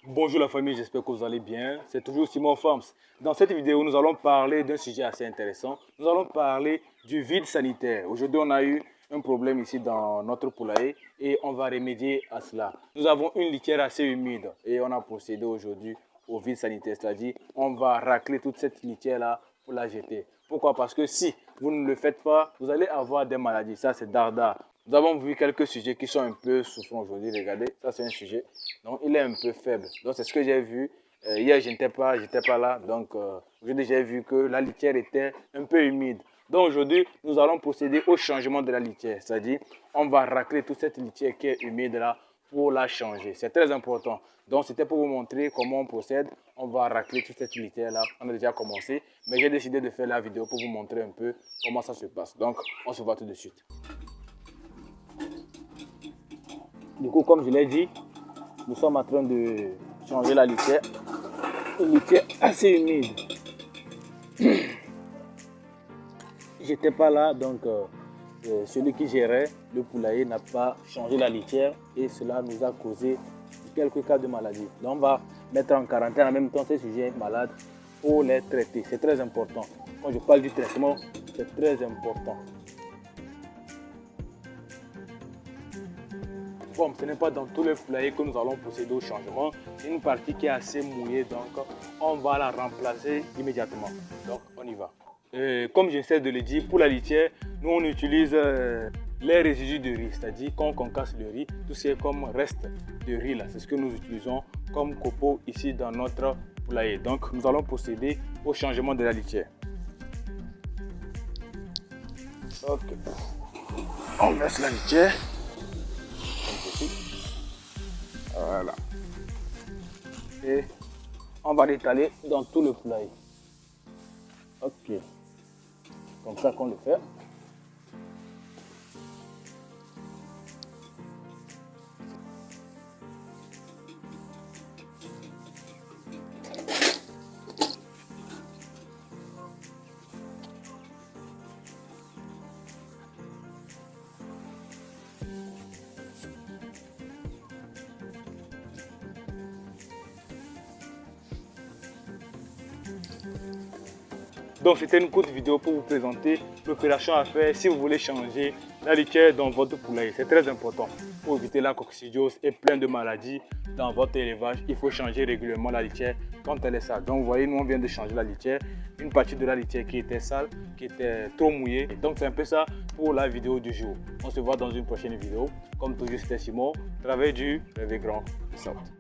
Bonjour la famille, j'espère que vous allez bien. C'est toujours Simon Farms. Dans cette vidéo, nous allons parler d'un sujet assez intéressant. Nous allons parler du vide sanitaire. Aujourd'hui, on a eu un problème ici dans notre poulailler et on va remédier à cela. Nous avons une litière assez humide et on a procédé aujourd'hui au vide sanitaire. C'est-à-dire, on va racler toute cette litière-là pour la jeter. Pourquoi? Parce que si vous ne le faites pas, vous allez avoir des maladies. Ça, c'est dardard. Nous avons vu quelques sujets qui sont un peu souffrants aujourd'hui. Regardez, ça c'est un sujet. Donc il est un peu faible. Donc c'est ce que j'ai vu. Hier, je n'étais pas là. Donc aujourd'hui, j'ai vu que la litière était un peu humide. Donc aujourd'hui, nous allons procéder au changement de la litière. C'est-à-dire, on va racler toute cette litière qui est humide là pour la changer. C'est très important. Donc c'était pour vous montrer comment on procède. On va racler toute cette litière là. On a déjà commencé. Mais j'ai décidé de faire la vidéo pour vous montrer un peu comment ça se passe. Donc on se voit tout de suite. Du coup, comme je l'ai dit, nous sommes en train de changer la litière. Une litière assez humide. J'étais pas là, donc celui qui gérait le poulailler n'a pas changé la litière et cela nous a causé quelques cas de maladie. Donc on va mettre en quarantaine en même temps ces sujets malades pour les traiter. C'est très important. Quand je parle du traitement, c'est très important. Bon, ce n'est pas dans tous les poulaillers que nous allons procéder au changement. C'est une partie qui est assez mouillée, donc on va la remplacer immédiatement. Donc on y va. Comme j'essaie de le dire, pour la litière, nous on utilise les résidus de riz, c'est-à-dire quand on concasse le riz, tout ce qui est comme reste de riz là, c'est ce que nous utilisons comme copeaux ici dans notre poulailler. Donc nous allons procéder au changement de la litière. Ok. On laisse la litière. Voilà. Et on va l'étaler dans tout le poulailler. Ok. Comme ça qu'on le fait. Donc c'était une courte vidéo pour vous présenter l'opération à faire si vous voulez changer la litière dans votre poulailler. C'est très important pour éviter la coccidiose et plein de maladies dans votre élevage. Il faut changer régulièrement la litière quand elle est sale. Donc vous voyez, nous on vient de changer la litière. Une partie de la litière qui était sale, qui était trop mouillée. Donc c'est un peu ça pour la vidéo du jour. On se voit dans une prochaine vidéo. Comme toujours, c'était Simon, travail dur, rêve grand, sorte.